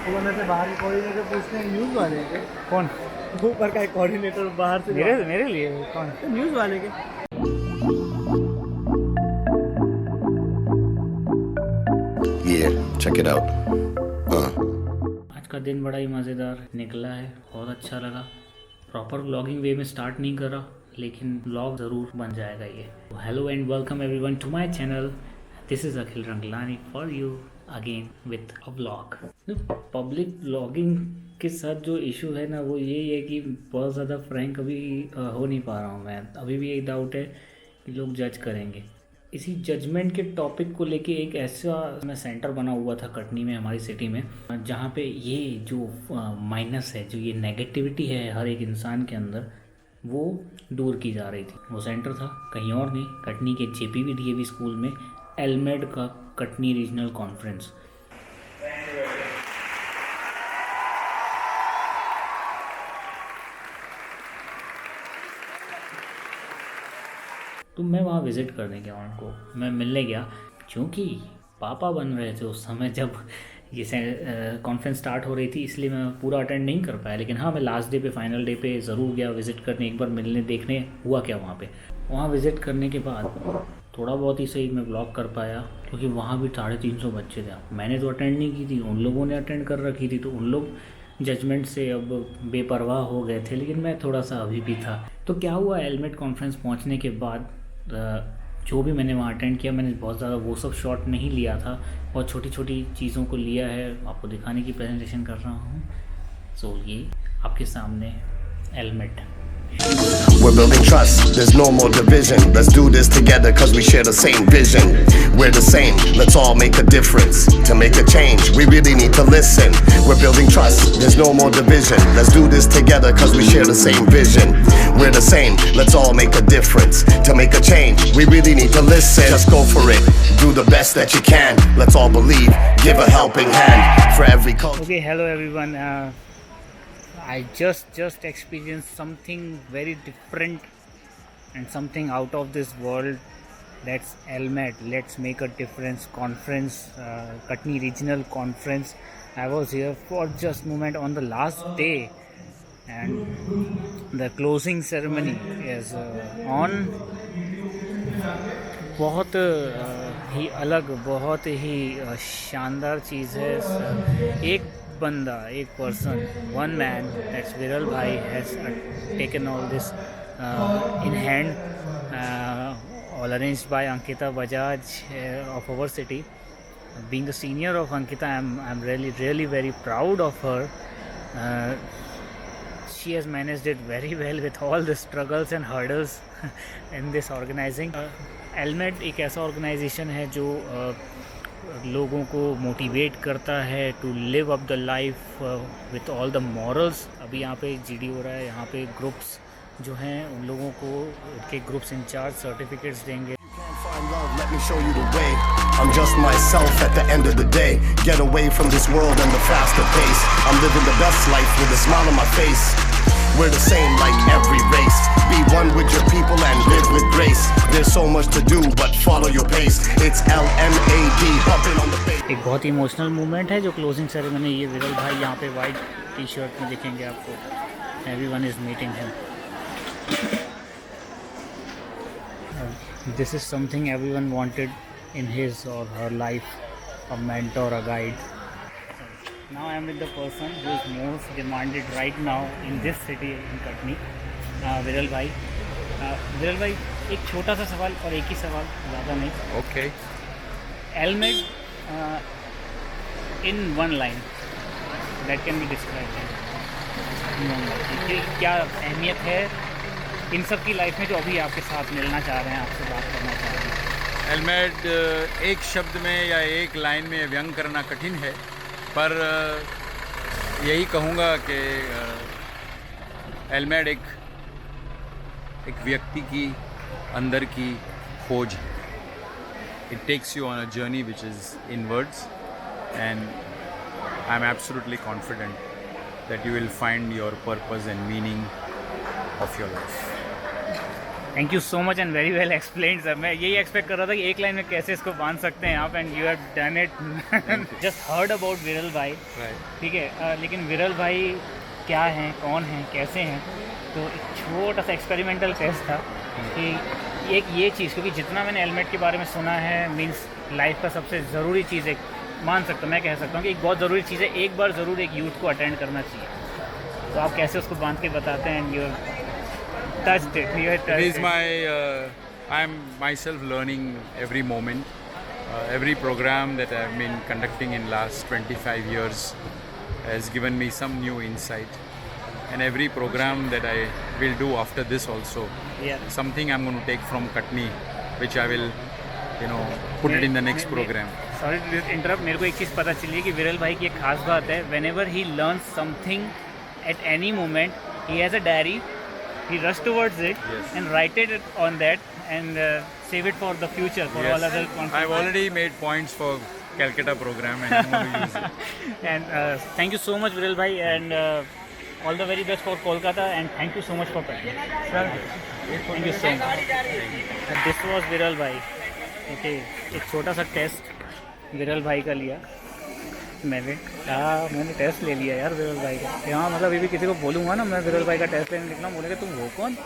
वो वरना से बाहर के कोऑर्डिनेटर पूछते हैं न्यूज़ वाले के। कौन? ऊपर का एक कोऑर्डिनेटर बाहर से मेरे लिए कौन? न्यूज़ वाले के। Yeah, check it out. आज का दिन बड़ा ही मज़ेदार निकला है, बहुत अच्छा लगा। प्रॉपर व्लॉगिंग वे में स्टार्ट नहीं करा, लेकिन व्लॉग ज़रूर बन जाएगा ये। Hello and welcome everyone to my channel. This is Akhil Ranglani for you again with a vlog. Public vlogging के साथ जो इशू है ना, वो यही है कि बहुत ज़्यादा फ्रैंक अभी हो नहीं पा रहा हूँ मैं। अभी भी एक डाउट है कि लोग जज करेंगे। इसी जजमेंट के टॉपिक को लेके एक ऐसा सेंटर बना हुआ था कटनी में, हमारी सिटी में, जहाँ पे ये जो माइनस है, जो ये नेगेटिविटी है हर एक इंसान के अंदर, वो दूर की जा रही थी। वो सेंटर था कहीं और नहीं, कटनी के JPV स्कूल में एलमेड का कटनी रीजनल कॉन्फ्रेंस। तो मैं वहाँ विज़िट करने गया, उनको मैं मिलने गया। क्योंकि पापा बन रहे थे उस समय जब ये कॉन्फ्रेंस स्टार्ट हो रही थी, इसलिए मैं पूरा अटेंड नहीं कर पाया। लेकिन हाँ, मैं लास्ट डे पे, फाइनल डे पे ज़रूर गया विज़िट करने, एक बार मिलने, देखने हुआ क्या वहाँ पे। वहाँ विज़िट करने के बाद थोड़ा बहुत ही सही मैं ब्लॉग कर पाया, क्योंकि वहाँ भी 350 बच्चे थे। मैंने तो अटेंड नहीं की थी, उन लोगों ने अटेंड कर रखी थी, तो उन लोग जजमेंट से अब बेपरवाह हो गए थे, लेकिन मैं थोड़ा सा अभी भी था। तो क्या हुआ, एलमेड कॉन्फ्रेंस पहुँचने के बाद जो भी मैंने वहाँ अटेंड किया, मैंने बहुत ज़्यादा वो सब शॉट नहीं लिया था, और छोटी छोटी चीज़ों को लिया है, आपको दिखाने की प्रेजेंटेशन कर रहा हूँ। सो ये आपके सामने एलमेड। We're building trust, there's no more division. Let's do this together cause we share the same vision. We're the same, let's all make a difference. To make a change, we really need to listen. We're building trust, there's no more division. Let's do this together cause we share the same vision. We're the same, let's all make a difference. To make a change, we really need to listen. Just go for it, do the best that you can. Let's all believe, give a helping hand for every cause. Okay, hello everyone. I just experienced something very different and something out of this world. That's ELMED, Let's Make a Difference conference, Katni Regional Conference. I was here for just a moment on the last day, and the closing ceremony is on. बहुत ही अलग, बहुत ही शानदार चीज़ है। एक बंदा, एक person, one man, that's विरल भाई, has taken all this in hand, all arranged by Ankita Bajaj of our city. Being the senior of Ankita, I'm really very proud of her. She has managed it very well with all the struggles and hurdles in this organizing. ELMED एक ऐसा organisation है जो लोगों को motivate करता है to live up the life with all the morals. अभी यहाँ पे GD हो रहा है, यहाँ पे ग्रुप्स जो हैं उन लोगों को उनके ग्रुप्स इंचार्ज सर्टिफिकेट्स देंगे। Find love, let me show you the way. I'm just myself at the end of the day. Get away from this world and the faster pace. I'm living the best life with a smile on my face. We're the same like every race. Be one with your people and live with grace. There's so much to do, but follow your pace. It's LMAD, bumping on the bass. एक बहुत ही emotional movement है जो closing ceremony. ये विरल भाई यहाँ पे white T-shirt में दिखेंगे आपको। Everyone is meeting him. This is something everyone wanted in his or her life, a mentor, a guide. Now I am with the person who is most demanded right now in this city in Katni, विरल भाई। विरल भाई, एक छोटा सा सवाल और एक ही सवाल, ज़्यादा नहीं। Okay. ELMED in one line that can be described in one line. क्या अहमियत है इन सब की लाइफ में जो अभी आपके साथ मिलना चाह रहे हैं, आपसे बात करना चाह रहे हैं? ELMED एक शब्द में या एक लाइन में व्यंग करना कठिन है, पर यही कहूँगा कि ELMED एक व्यक्ति की अंदर की खोज है। It takes you on a journey which is inwards, and I'm absolutely confident that you will find your purpose and meaning of your life. Thank you so much and very well explained sir. मैं यही expect कर रहा था कि एक line में कैसे इसको बांध सकते हैं आप, and you have done it. Just heard about विरल भाई, ठीक है, लेकिन विरल भाई क्या हैं, कौन हैं, कैसे हैं, तो एक छोटा सा एक्सपेरिमेंटल टेस्ट था कि एक ये चीज़, क्योंकि जितना मैंने हेलमेट के बारे में सुना है, मीन्स लाइफ का सबसे ज़रूरी चीज़ एक मान सकता हूँ, मैं कह सकता हूँ कि एक बहुत ज़रूरी चीज़ है, एक बार ज़रूर एक यूथ को अटेंड करना चाहिए। तो आप कैसे उसको बांध के बताते हैं? You touched it. You had touched It is it. I am myself learning every moment. Every program that I have been conducting in last 25 years has given me some new insight. And every program that I will do after this also, Yeah. something I'm going to take from Katni, which I will, put it in the next program. Sorry to interrupt. मेरे को एक चीज़ पता चली है कि विरल भाई की एक खास बात है, whenever he learns something at any moment, he has a diary. He rush towards it and write it on that and save it for the future for all other conferences. I've already made points for Calcutta program and I'm going to use it. And thank you so much, Viral bhai, and all the very best for Kolkata, and thank you so much for practice. Sir, thank you so much. And this was Viral bhai. Okay, एक छोटा सा test विरल भाई का लिया मैंने test ले लिया यार विरल भाई का। यहाँ मतलब अभी भी किसी को बोलूँगा ना मैं विरल भाई का टेस्ट लेने निकला, बोलेंगे तुम वो कौन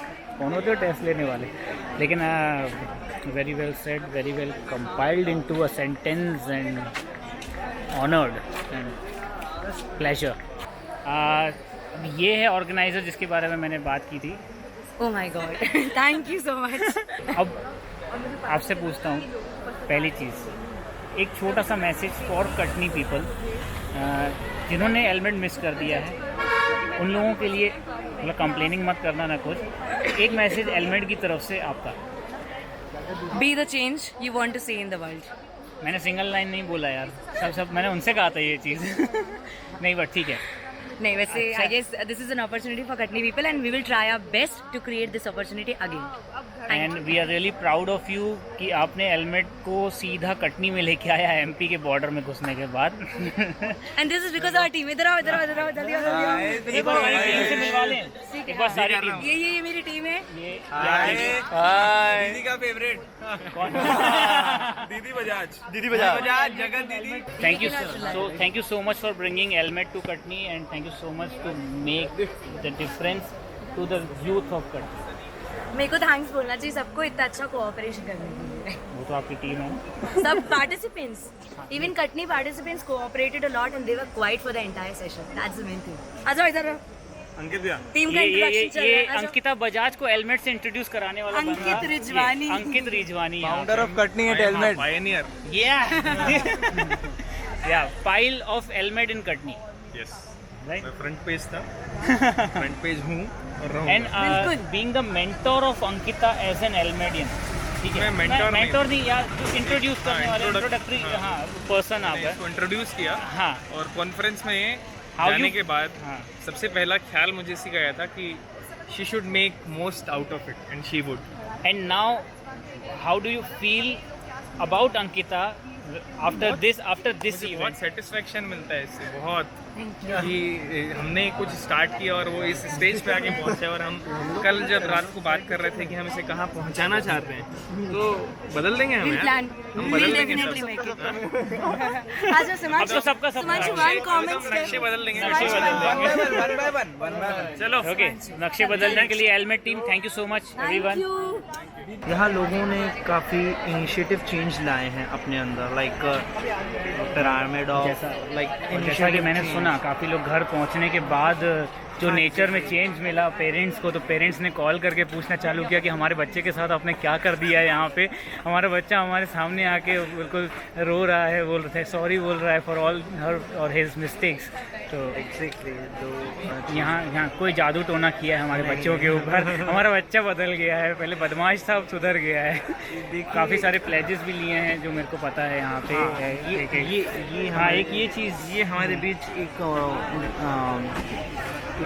होते हो टेस्ट लेने वाले। लेकिन very well said, very well compiled into a sentence and honoured and pleasure. ये है ऑर्गेनाइज़र जिसके बारे में मैंने बात की थी। Oh my God, thank you so much. अब आपसे पूछता हूँ, पहली चीज़ एक छोटा सा मैसेज फॉर कटनी पीपल जिन्होंने हेलमेट मिस कर दिया है, उन लोगों के लिए, मतलब कंप्लेनिंग मत करना ना कुछ, एक मैसेज हेलमेट की तरफ से आपका। Be the change you want to see in the world. मैंने सिंगल लाइन नहीं बोला यार, सब मैंने उनसे कहा था ये चीज़। नहीं बट ठीक है, नहीं वैसे I guess this is an opportunity for Katni people and we will try our best to create this opportunity again. And we are really proud of you कि आपने हेलमेट को सीधा कटनी में लेके आया एमपी के बॉर्डर में घुसने के बाद। And this is because our team. इधर आओ जल्दी आओ जल्दी। एक बार सारी टीम से मिलवा लें, एक बार सारी टीम। ये मेरी टीम है। ये दीदी का फेवरेट कौन? दीदी बजाज जगत दीदी। Thank you so much for bringing helmet to Katni, and thank you so much to make the difference to the youth of Katni. मेरे को थैंक्स बोलना चाहिए सबको इतना अच्छा कोऑपरेशन करने के लिए। वो तो आपकी टीम है। सब participants, even Katni participants cooperated a lot and they were quite for the entire session. That's the main thing. आ जाओ इधर। अंकित भैया टीम का इंट्रोडक्शन चल ये रहा है। अंकिता बजाज को हेलमेट से इंट्रोड्यूस कराने वाला बंदा, अंकित रिजवानी। ये Ankit Rijwani, founder of Katni at helmet, pioneer. या pile of helmet in Katni. Yes, right. मैं फ्रंट पेज था, फ्रंट पेज हूँ और रहूँगा। And being the mentor of Ankita as an helmetian, ठीक है, मैं mentor नहीं यार, इंट्रोड्यूस करने वाले इंट्रोडक्टरी पर्सन आप है। इसको इंट्रोड्यूस किया हाँ, और कॉन्फ्रेंस में How जाने you- के बाद हाँ। सबसे पहला ख्याल मुझे इसी का आया था कि she should make most out of it and she would. and now how do you feel about Ankita after this मुझे event? बहुत सेटिस्फेक्शन मिलता है इससे, बहुत, कि हमने कुछ स्टार्ट किया और वो इस स्टेज पे आके पहुंचे। और हम कल जब रात को बात कर रहे थे कि हम इसे कहाँ पहुंचाना चाहते हैं, तो बदल देंगे हम यार, प्लान हम बदल देंगे डेफिनेटली सब। Make it. आज अब तो सबका सब समाज वन कमेंट्स नक्शे बदल देंगे, नक्शे बदल देंगे। चलो ओके, नक्शे बदलने के लिए helmet team, thank you so much thank everyone. You. यहाँ लोगों ने काफ़ी इनिशिएटिव चेंज लाए हैं अपने अंदर, लाइक पिरामिड ऑफ जैसा कि मैंने सुना, काफ़ी लोग घर पहुंचने के बाद जो नेचर में चेंज मिला पेरेंट्स को, तो पेरेंट्स ने कॉल करके पूछना चालू किया कि हमारे बच्चे के साथ आपने क्या कर दिया है यहाँ पे। हमारा बच्चा हमारे सामने आके बिल्कुल रो रहा है, बोल रहा है सॉरी बोल रहा है फॉर ऑल हर और हिज मिस्टेक्स। तो यहाँ कोई जादू टोना किया है हमारे बच्चों के ऊपर। हमारा बच्चा बदल गया है, पहले बदमाश था अब सुधर गया है। काफ़ी सारे प्लेजेस भी लिए हैं जो मेरे को पता है यहाँ पे। एक ये चीज़ ये हमारे बीच एक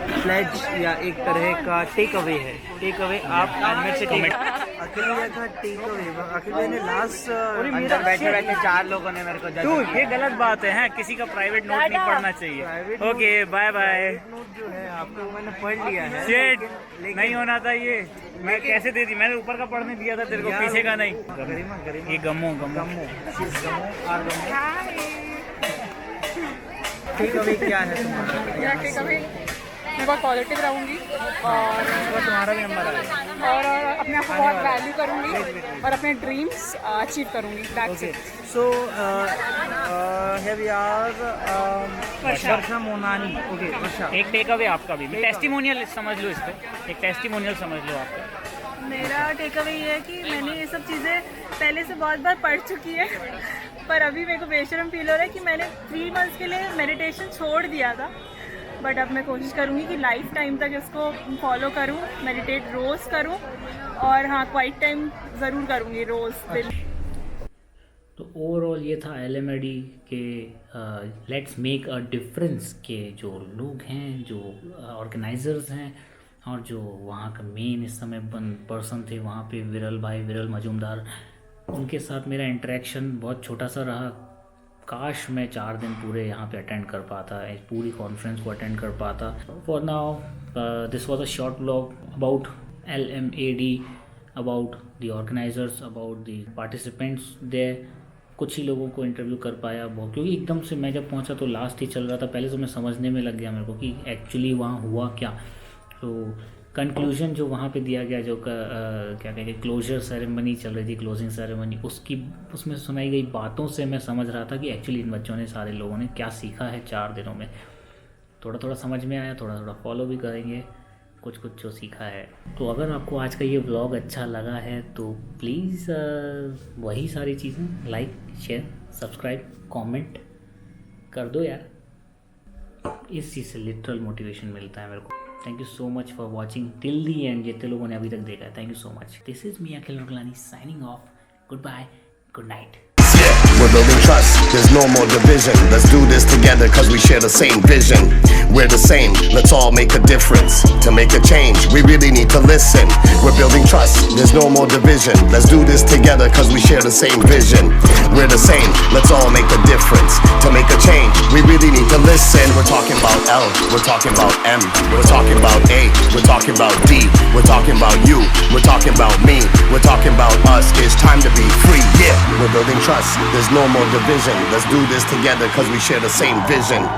प्लेज या एक तरह का टेक अवे है। टेक अवे आप हेलमेट से अखिल भैया का टेक अवे, अखिल भैया ने लास्ट अंदर बैठे बैठे 4 लोगों ने मेरे को जज ये गलत बात है किसी का प्राइवेट नोट नहीं पढ़ना चाहिए। Okay bye bye. नोट जो है आपको मैंने पढ़ लिया है, शेट नहीं होना था ये, मैं कैसे दे दी, मैंने ऊपर का पढ़ने दिया था तेरे को, पीछे का नहीं। गरिमा गरिमा ये गमो गमो आर गमो। टेक अवे क्या है तुम्हारा? टेक अवे मैं बहुत पॉजिटिव रहूँगी और तुम्हारा भी नंबर आएगा और अपने आप को बहुत वैल्यू करूँगी और अपने ड्रीम्स अचीव करूँगी। That's it. So here we are, Varsha Monani. Okay Varsha, एक टेक अवे आपका भी, टेस्टिमोनियल समझ लो, इस पे एक टेस्टिमोनियल समझ लो आपका। मेरा टेक अवे ये है कि मैंने ये सब चीज़ें पहले से बहुत बार पढ़ चुकी है, पर अभी मेरे को बेशरम फील हो रहा है कि मैंने 3 मंथ्स के लिए मेडिटेशन छोड़ दिया था, बट अब मैं कोशिश करूँगी कि लाइफ टाइम तक इसको फॉलो करूँ, मेडिटेट रोज़ करूँ और हाँ क्वाइट टाइम ज़रूर करूँगी रोज़ दिन। तो ओवरऑल ये था LMAD के लेट्स मेक अ डिफरेंस के जो लोग हैं, जो ऑर्गेनाइजर्स हैं और जो वहाँ का मेन इस समय पर्सन थे वहाँ पे विरल मजूमदार, उनके साथ मेरा इंटरेक्शन बहुत छोटा सा रहा। काश मैं 4 दिन पूरे यहाँ पे अटेंड कर पाता, इस पूरी कॉन्फ्रेंस को अटेंड कर पाता। For now this was a short vlog about LMAD, about the organisers, about the participants there. कुछ ही लोगों को इंटरव्यू कर पाया बहुत, क्योंकि एकदम से मैं जब पहुँचा तो लास्ट ही चल रहा था। पहले तो मैं समझने में लग गया मेरे को कि एक्चुअली वहाँ हुआ क्या। तो कंक्लूजन जो वहाँ पे दिया गया, जो क्या कहेंगे क्लोजर सेरेमनी चल रही थी, क्लोजिंग सेरेमनी, उसमें सुनाई गई बातों से मैं समझ रहा था कि एक्चुअली इन बच्चों ने, सारे लोगों ने क्या सीखा है 4 दिनों में। थोड़ा समझ में आया, थोड़ा फॉलो भी करेंगे कुछ जो सीखा है। तो अगर आपको आज का ये व्लॉग अच्छा लगा है तो प्लीज़ वही सारी चीज़ें लाइक, शेयर, सब्सक्राइब, कमेंट कर दो यार। इस चीज़ से लिटरल मोटिवेशन मिलता है मेरे को। Thank you so much for watching till the end, जितने लोगों ने अभी तक देखा है, thank you so much. This is me Akhil Noklani signing off. Goodbye, good night. We're building trust, there's no more division. Let's do this together cause we share the same vision. We're the same, let's all make a difference. To make a change, we really need to listen. We're building trust, there's no more division. Let's do this together cause we share the same vision. We're the same, let's all make a difference. To make a change, we really need to listen. We're talking about L, we're talking about M, we're talking about A, we're talking about D, we're talking about you, we're talking about me, we're talking about us. It's time to be free, yeah. We're building trust, there's no more division. Let's do this together cause we share the same vision.